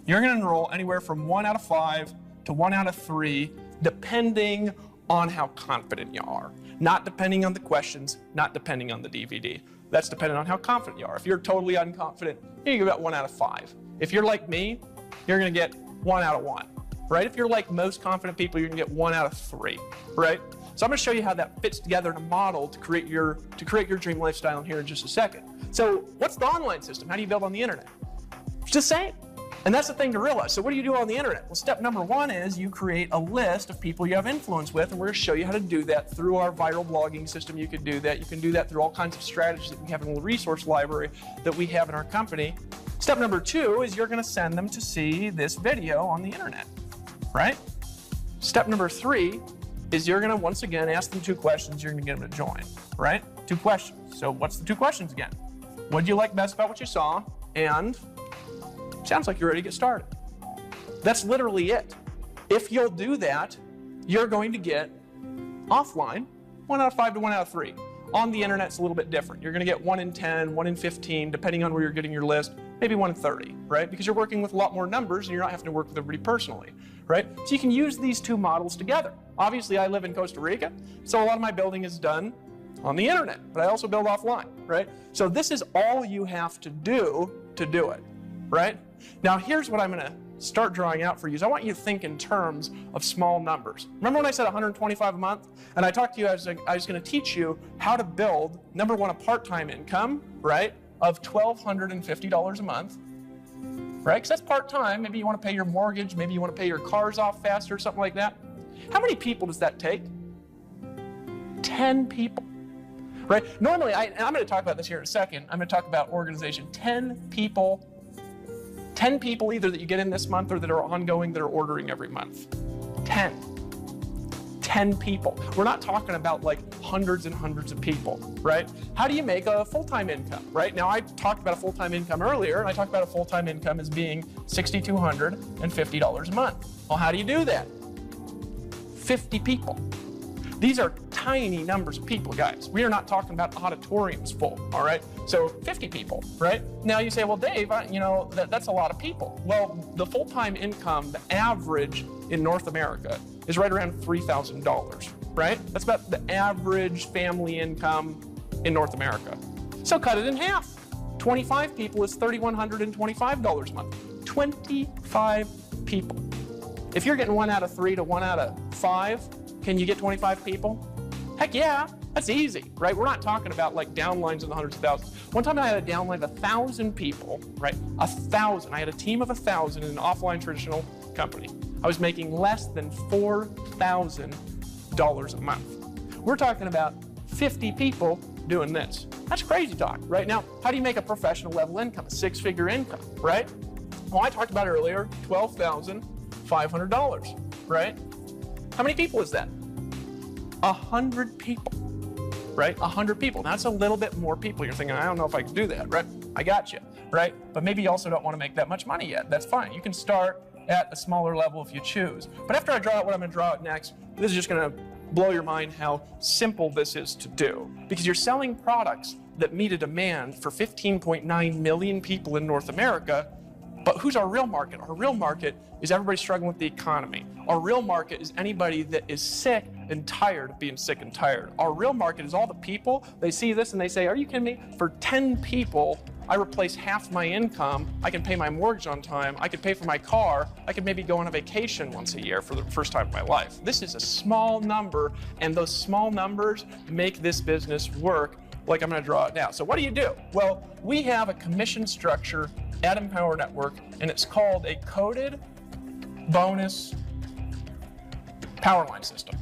You're going to enroll anywhere from 1 out of 5 to 1 out of 3, depending on how confident you are. Not depending on the questions, not depending on the DVD. That's dependent on how confident you are. If you're totally unconfident, you get about 1 out of 5. If you're like me, you're going to get 1 out of 1, right? If you're like most confident people, you're going to get 1 out of 3, right? So I'm going to show you how that fits together in a model to create your dream lifestyle in here in just a second. So what's the online system? How do you build on the internet? It's the same. And that's the thing to realize. So what do you do on the internet? Well, step number one is you create a list of people you have influence with, and we're going to show you how to do that through our viral blogging system. You can do that. You can do that through all kinds of strategies that we have in the resource library that we have in our company. Step number two is you're going to send them to see this video on the internet, right? Step number three is you're going to, once again, ask them 2 questions. You're going to get them to join, right? 2 questions. So what's the 2 questions again? What did you like best about what you saw? And sounds like you're ready to get started. That's literally it. If you'll do that, you're going to get offline 1 out of 5 to 1 out of 3. On the internet, it's a little bit different. You're going to get 1 in 10, 1 in 15, depending on where you're getting your list, maybe 1 in 30, right? Because you're working with a lot more numbers and you're not having to work with everybody personally, right? So you can use these 2 models together. Obviously, I live in Costa Rica, so a lot of my building is done on the internet, but I also build offline, right? So this is all you have to do it, right? Now, here's what I'm going to start drawing out for you. I want you to think in terms of small numbers. Remember when I said 125 a month? And I talked to you, I was going to teach you how to build, number one, a part-time income, right, of $1,250 a month, right? Because that's part-time. Maybe you want to pay your mortgage. Maybe you want to pay your cars off faster or something like that. How many people does that take? 10 people, right? Normally, and I'm going to talk about this here in a second. I'm going to talk about organization. 10 people either that you get in this month or that are ongoing that are ordering every month. 10 people. We're not talking about like hundreds and hundreds of people, right? How do you make a full-time income, right? Now, I talked about a full-time income earlier, and I talked about a full-time income as being $6,250 a month. Well, how do you do that? 50 people. These are tiny numbers of people, guys. We are not talking about auditoriums full, all right? So 50 people, right? Now you say, well, Dave, you know, that's a lot of people. Well, the full-time income, the average in North America is right around $3,000, right? That's about the average family income in North America. So cut it in half. 25 people is $3,125 a month. 25 people. If you're getting 1 out of 3 to 1 out of 5, can you get 25 people? Heck yeah, that's easy, right? We're not talking about like downlines in the hundreds of thousands. One time I had a downline of 1,000 people, right? 1,000. I had a team of 1,000 in an offline traditional company. I was making less than $4,000 a month. We're talking about 50 people doing this. That's crazy talk, right? Now, how do you make a professional level income, a 6-figure income, right? Well, I talked about earlier, $12,500, right? How many people is that? 100 people, right? 100 people. That's a little bit more people. You're thinking, I don't know if I can do that, right? I got you, right? But maybe you also don't want to make that much money yet. That's fine. You can start at a smaller level if you choose. But after I draw out what I'm going to draw out next, this is just going to blow your mind how simple this is to do. Because you're selling products that meet a demand for 15.9 million people in North America. But who's our real market? Our real market is everybody struggling with the economy. Our real market is anybody that is sick and tired of being sick and tired. Our real market is all the people, they see this and they say, are you kidding me? For 10 people, I replace half my income. I can pay my mortgage on time. I could pay for my car. I could maybe go on a vacation once a year for the first time in my life. This is a small number, and those small numbers make this business work like I'm going to draw it now. So what do you do? Well, we have a commission structure at Empower Network, and it's called a coded bonus power line system.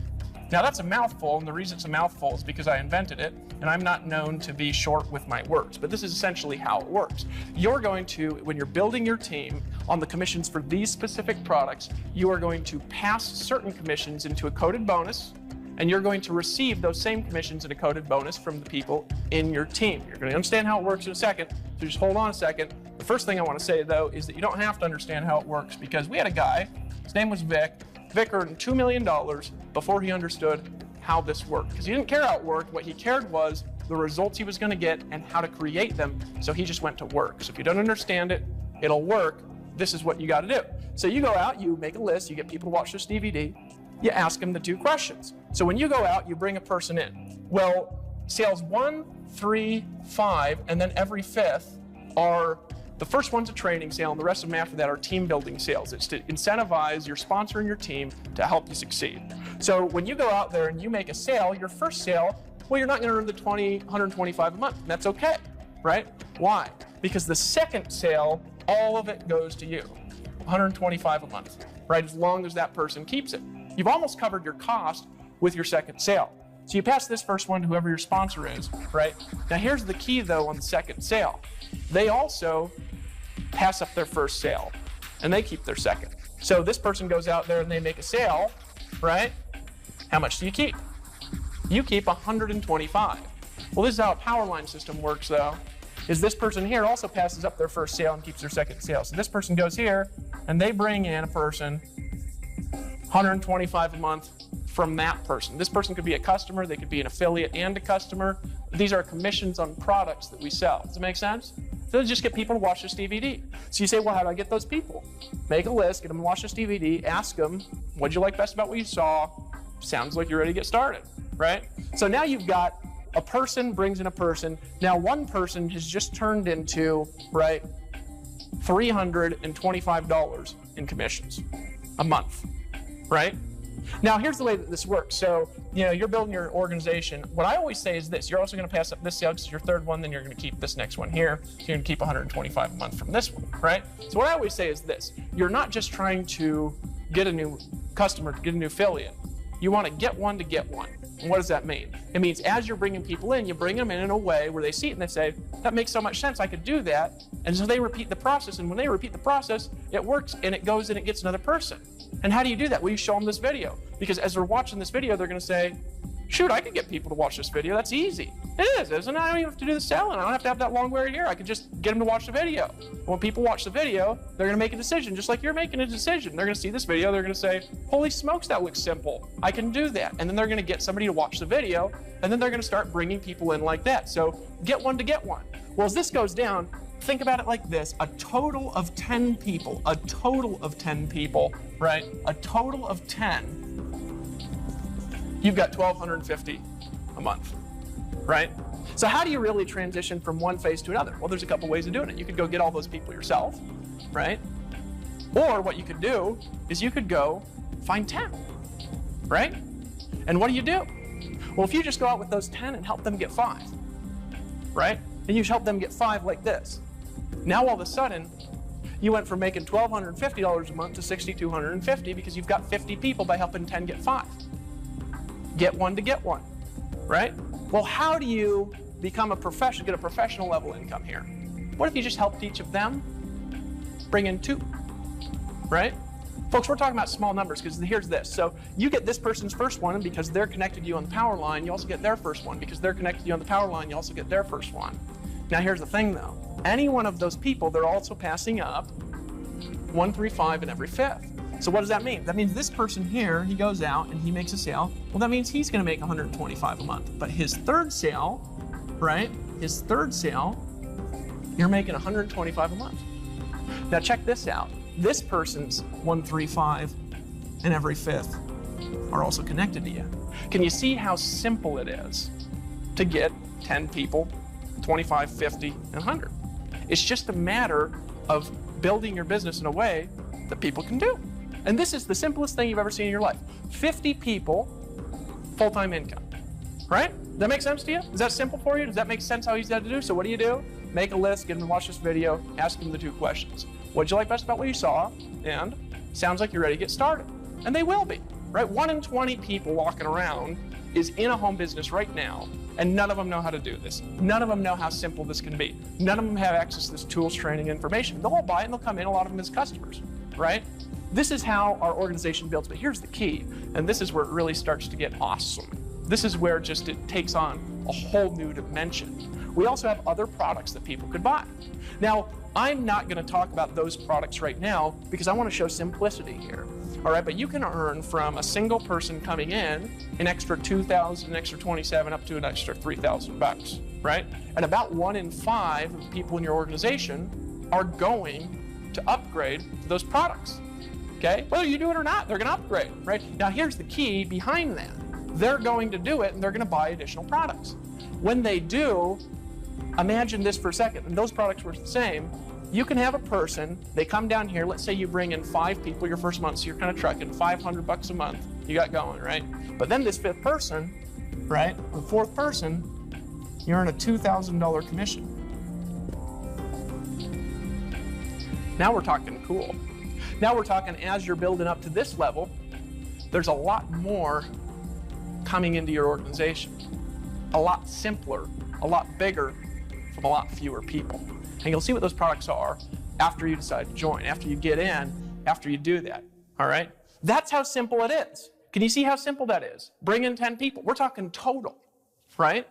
Now that's a mouthful, and the reason it's a mouthful is because I invented it, and I'm not known to be short with my words, but this is essentially how it works. You're going to, when you're building your team on the commissions for these specific products, you are going to pass certain commissions into a coded bonus, and you're going to receive those same commissions in a coded bonus from the people in your team. You're going to understand how it works in a second, so just hold on a second. The first thing I want to say, though, is that you don't have to understand how it works, because we had a guy, his name was Vic. Vic earned $2 million before he understood how this worked, because he didn't care how it worked. What he cared was the results he was going to get and how to create them, so he just went to work. So if you don't understand it, it'll work. This is what you got to do. So you go out, you make a list, you get people to watch this DVD, you ask them the 2 questions. So when you go out, you bring a person in. Well, sales 1, 3, 5, and then every 5th are, the first one's a training sale, and the rest of them after that are team building sales. It's to incentivize your sponsor and your team to help you succeed. So when you go out there and you make a sale, your first sale, well, you're not going to earn the $125 a month, and that's okay, right? Why? Because the second sale, all of it goes to you, $125 a month, right? As long as that person keeps it. You've almost covered your cost with your second sale. So you pass this first one to whoever your sponsor is, right? Now here's the key, though, on the second sale. They also pass up their first sale, and they keep their second. So this person goes out there and they make a sale, right? How much do you keep? You keep $125. Well, this is how a power line system works, though, is this person here also passes up their first sale and keeps their second sale. So this person goes here, and they bring in a person, $125 a month from that person. This person could be a customer, they could be an affiliate and a customer. These are commissions on products that we sell. Does it make sense? So just get people to watch this DVD. So you say, well, how do I get those people? Make a list, get them to watch this DVD, ask them, what'd you like best about what you saw? Sounds like you're ready to get started, right? So now you've got a person brings in a person. Now one person has just turned into, right, $325 in commissions a month, right? Now here's the way that this works. So, you know, you're building your organization. What I always say is this: you're also going to pass up this sale because it's your third one, then you're going to keep this next one here. So you're going to keep $125 a month from this one, right? So what I always say is this: you're not just trying to get a new customer, to get a new affiliate. You want to get one to get one. And what does that mean? It means as you're bringing people in, you bring them in a way where they see it and they say, that makes so much sense, I could do that. And so they repeat the process, and when they repeat the process, it works, and it goes and it gets another person. And how do you do that? Well, you show them this video. Because as they're watching this video, they're going to say, shoot, I could get people to watch this video. That's easy. It is, isn't it? I don't even have to do the selling. I don't have to have that long word here. I could just get them to watch the video. When people watch the video, they're going to make a decision, just like you're making a decision. They're going to see this video. They're going to say, holy smokes, that looks simple. I can do that. And then they're going to get somebody to watch the video, and then they're going to start bringing people in like that. So get one to get one. Well, as this goes down, think about it like this. A total of 10 people, right? A total of 10. You've got $1,250 a month, right? So how do you really transition from one phase to another? Well, there's a couple ways of doing it. You could go get all those people yourself, right? Or what you could do is you could go find 10, right? And what do? Well, if you just go out with those 10 and help them get 5, right? And you help them get 5 like this. Now all of a sudden, you went from making $1,250 a month to $6,250 because you've got 50 people by helping 10 get 5. Get one to get one, right? Well, how do you become a professional, get a professional level income here? What if you just helped each of them bring in 2, right? Folks, we're talking about small numbers because here's this. So you get this person's first one, and because they're connected to you on the power line, you also get their first one. Because they're connected to you on the power line, you also get their first one. Now here's the thing though. Any one of those people, they're also passing up 1, 3, 5 in every 5th. So what does that mean? That means this person here, he goes out and he makes a sale. Well, that means he's going to make $125 a month. But his third sale, right? His third sale, you're making $125 a month. Now check this out. This person's 1, 3, 5 in every 5th are also connected to you. Can you see how simple it is to get 10 people, 25, 50, and 100? It's just a matter of building your business in a way that people can do. And this is the simplest thing you've ever seen in your life. 50 people, full-time income, right? Does that make sense to you? Is that simple for you? Does that make sense how easy that to do? So what do? Make a list, get them to watch this video, ask them the 2 questions. What did you like best about what you saw? And sounds like you're ready to get started. And they will be, right? 1 in 20 people walking around is in a home business right now, and none of them know how to do this. None of them know how simple this can be. None of them have access to this tools, training, information. They'll all buy it and they'll come in, a lot of them as customers, right? This is how our organization builds, but here's the key, and this is where it really starts to get awesome. This is where just it takes on a whole new dimension. We also have other products that people could buy. Now, I'm not going to talk about those products right now because I want to show simplicity here. All right, but you can earn from a single person coming in an extra $2,000, an extra $27, up to an extra $3,000, right? And about 1 in 5 of the people in your organization are going to upgrade to those products. Okay, whether you do it or not, they're going to upgrade, right? Now here's the key behind that. They're going to do it and they're going to buy additional products. When they do, imagine this for a second, and those products were the same. You can have a person, they come down here, let's say you bring in 5 people your first month, so you're kind of trucking $500 a month, you got going, right? But then this 5th person, right, the 4th person, you earn a $2,000 commission. Now we're talking cool. Now we're talking as you're building up to this level, there's a lot more coming into your organization. A lot simpler, a lot bigger, from a lot fewer people. And you'll see what those products are after you decide to join, after you get in, after you do that, all right? That's how simple it is. Can you see how simple that is? Bring in 10 people. We're talking total, right?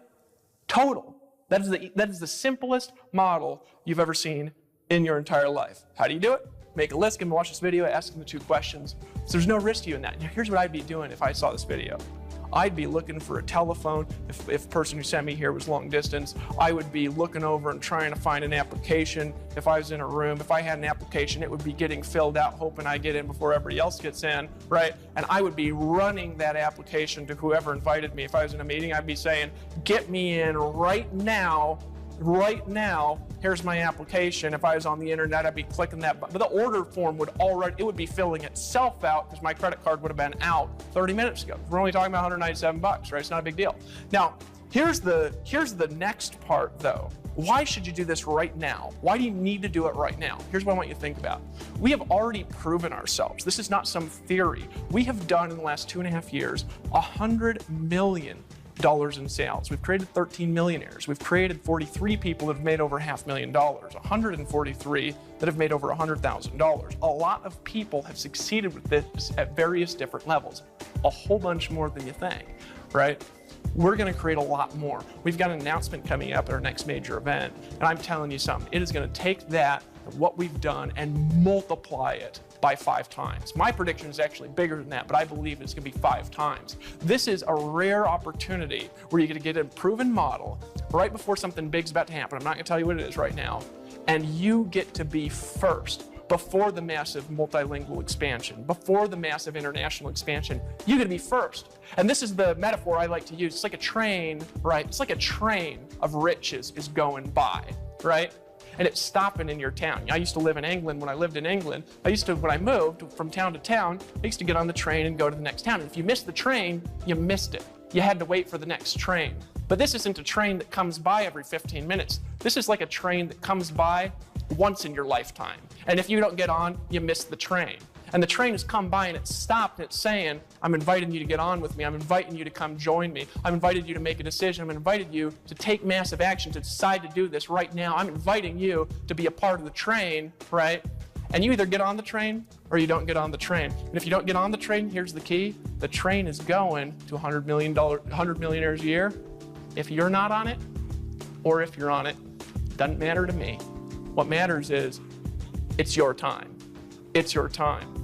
Total. That is the simplest model you've ever seen in your entire life. How do you do it? Make a list, get them to watch this video, ask them the 2 questions. So there's no risk to you in that. Now here's what I'd be doing if I saw this video. I'd be looking for a telephone. If the person who sent me here was long distance, I would be looking over and trying to find an application. If I was in a room, if I had an application, it would be getting filled out, hoping I get in before everybody else gets in, right? And I would be running that application to whoever invited me. If I was in a meeting, I'd be saying, get me in right now, here's my application. If I was on the internet, I'd be clicking that button. But the order form would be filling itself out because my credit card would have been out 30 minutes ago. We're only talking about $197, right? It's not a big deal. Now, here's the next part though. Why should you do this right now? Why do you need to do it right now? Here's what I want you to think about. We have already proven ourselves. This is not some theory. We have done in the last 2.5 years, $100 million in sales. We've created 13 millionaires. We've created 43 people that have made over $500,000, 143 that have made over $100,000. A lot of people have succeeded with this at various different levels, a whole bunch more than you think. right? We're going to create a lot more. We've got an announcement coming up at our next major event, and I'm telling you something, it is going to take that, what we've done, and multiply it by 5 times. My prediction is actually bigger than that, but I believe it's going to be 5 times. This is a rare opportunity where you're going to get a proven model right before something big's about to happen. I'm not going to tell you what it is right now, and you get to be first. Before the massive multilingual expansion, before the massive international expansion, you're gonna be first. And this is the metaphor I like to use. It's like a train, right? It's like a train of riches is going by, right? And it's stopping in your town. I used to live in England. When I lived in England, when I moved from town to town, I used to get on the train and go to the next town. And if you missed the train, you missed it. You had to wait for the next train. But this isn't a train that comes by every 15 minutes. This is like a train that comes by once in your lifetime. And if you don't get on, you miss the train. And the train has come by and it's stopped and it's saying, I'm inviting you to get on with me. I'm inviting you to come join me. I'm invited you to make a decision. I'm invited you to take massive action, to decide to do this right now. I'm inviting you to be a part of the train, right? And you either get on the train or you don't get on the train. And if you don't get on the train, here's the key. The train is going to $100 millionaires a year. If you're not on it, or if you're on it, doesn't matter to me. What matters is it's your time. It's your time.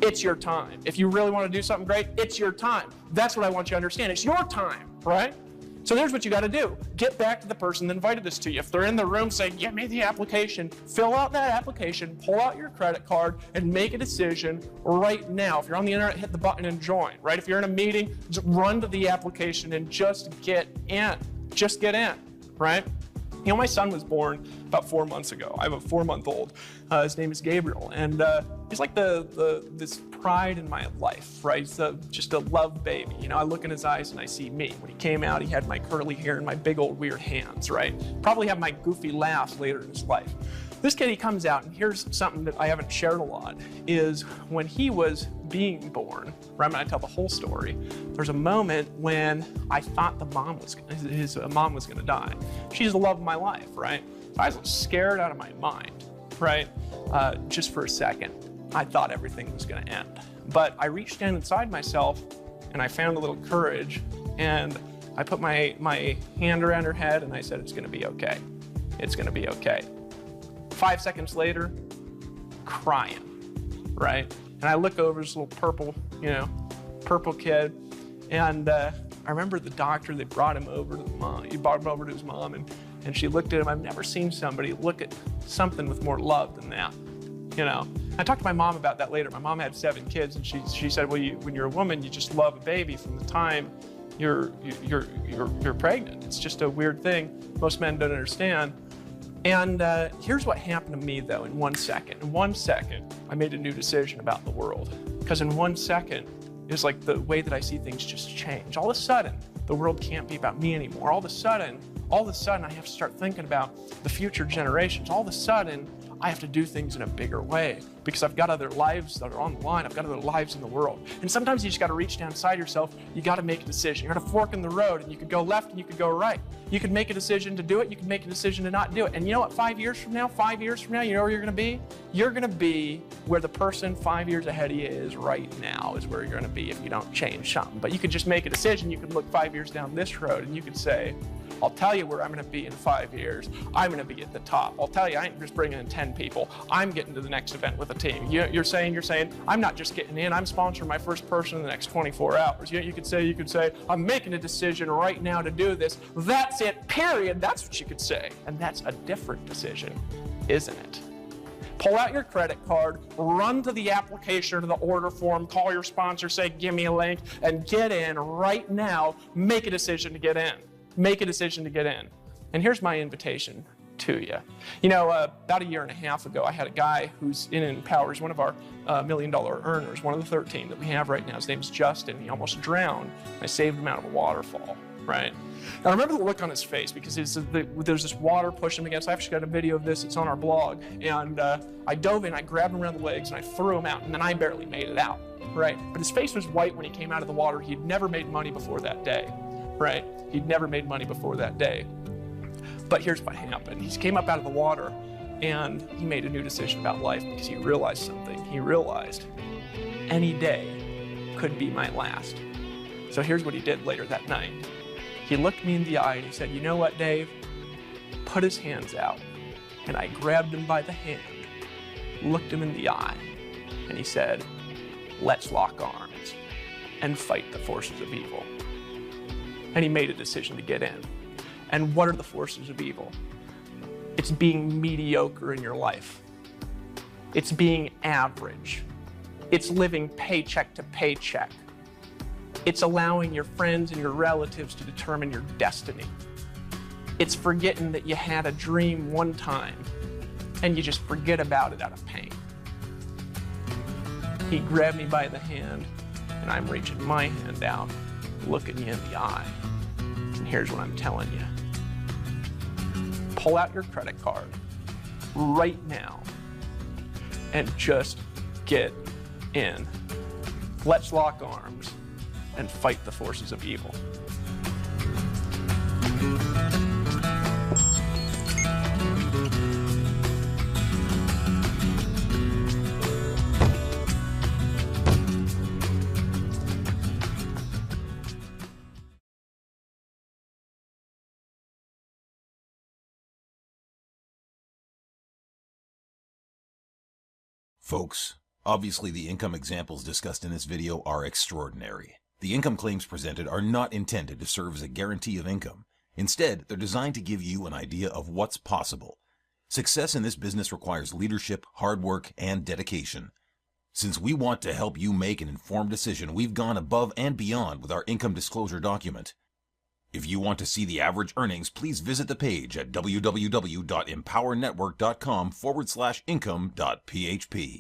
It's your time. If you really want to do something great, it's your time. That's what I want you to understand. It's your time, right? So here's what you got to do. Get back to the person that invited this to you. If they're in the room saying, get me the application, fill out that application, pull out your credit card, and make a decision right now. If you're on the internet, hit the button and join, right? If you're in a meeting, just run to the application and just get in. Just get in, right? You know, my son was born about 4 months ago. I have a 4-month-old. His name is Gabriel, and he's like this pride in my life, right? He's just a love baby. You know, I look in his eyes and I see me. When he came out, he had my curly hair and my big old weird hands, right? Probably have my goofy laugh later in his life. This kid, he comes out, and here's something that I haven't shared a lot, is when he was being born, right, I'm gonna tell the whole story, there's a moment when I thought his mom was gonna die. She's the love of my life, right? So I was scared out of my mind, right? Just for a second, I thought everything was gonna end. But I reached down inside myself, and I found a little courage, and I put my hand around her head, and I said, it's gonna be okay. It's gonna be okay. 5 seconds later, crying, right? And I look over this little purple kid, and I remember the doctor, they brought him over to the mom. He brought him over to his mom, and she looked at him. I've never seen somebody look at something with more love than that, you know? I talked to my mom about that later. My mom had 7 kids, and she said, well, when you're a woman, you just love a baby from the time you're pregnant. It's just a weird thing most men don't understand. And here's what happened to me, though, in 1 second. In 1 second, I made a new decision about the world. Because in 1 second, it's like the way that I see things just change. All of a sudden, the world can't be about me anymore. All of a sudden, I have to start thinking about the future generations. All of a sudden, I have to do things in a bigger way because I've got other lives that are on the line. I've got other lives in the world. And sometimes you just got to reach down inside yourself. You got to make a decision. You're at a fork in the road, and you could go left and you could go right. You could make a decision to do it. You could make a decision to not do it. And you know what? 5 years from now, you know where you're going to be? You're going to be where the person 5 years ahead of you is right now is where you're going to be if you don't change something. But you could just make a decision. You could look 5 years down this road, and you could say, I'll tell you where I'm going to be in 5 years. I'm going to be at the top. I'll tell you, I ain't just bringing in 10 people. I'm getting to the next event with a team. You're saying, I'm not just getting in. I'm sponsoring my first person in the next 24 hours. You could say, I'm making a decision right now to do this. That's it, period. That's what you could say. And that's a different decision, isn't it? Pull out your credit card, run to the application or to the order form, call your sponsor, say, give me a link, and get in right now. Make a decision to get in. Make a decision to get in. And here's my invitation to you. You know, about 1.5 years ago, I had a guy who's in Empower, one of our $1 million earners, one of the 13 that we have right now. His name's Justin. He almost drowned. I saved him out of a waterfall, right? And I remember the look on his face because there's this water pushing him against. I actually got a video of this. It's on our blog. And I dove in, I grabbed him around the legs, and I threw him out, and then I barely made it out, right? But his face was white when he came out of the water. He'd never made money before that day, right? He'd never made money before that day. But here's what happened. He came up out of the water, and he made a new decision about life because he realized something. He realized any day could be my last. So here's what he did later that night. He looked me in the eye and he said, "You know what, Dave?" Put his hands out. And I grabbed him by the hand, looked him in the eye, and he said, "Let's lock arms and fight the forces of evil." And he made a decision to get in. And what are the forces of evil? It's being mediocre in your life. It's being average. It's living paycheck to paycheck. It's allowing your friends and your relatives to determine your destiny. It's forgetting that you had a dream one time and you just forget about it out of pain. He grabbed me by the hand and I'm reaching my hand out, looking you in the eye. And here's what I'm telling you. Pull out your credit card right now and just get in. Let's lock arms and fight the forces of evil. Folks, obviously the income examples discussed in this video are extraordinary. The income claims presented are not intended to serve as a guarantee of income. Instead, they're designed to give you an idea of what's possible. Success in this business requires leadership, hard work, and dedication. Since we want to help you make an informed decision, we've gone above and beyond with our income disclosure document. If you want to see the average earnings, please visit the page at www.empowernetwork.com/income.php.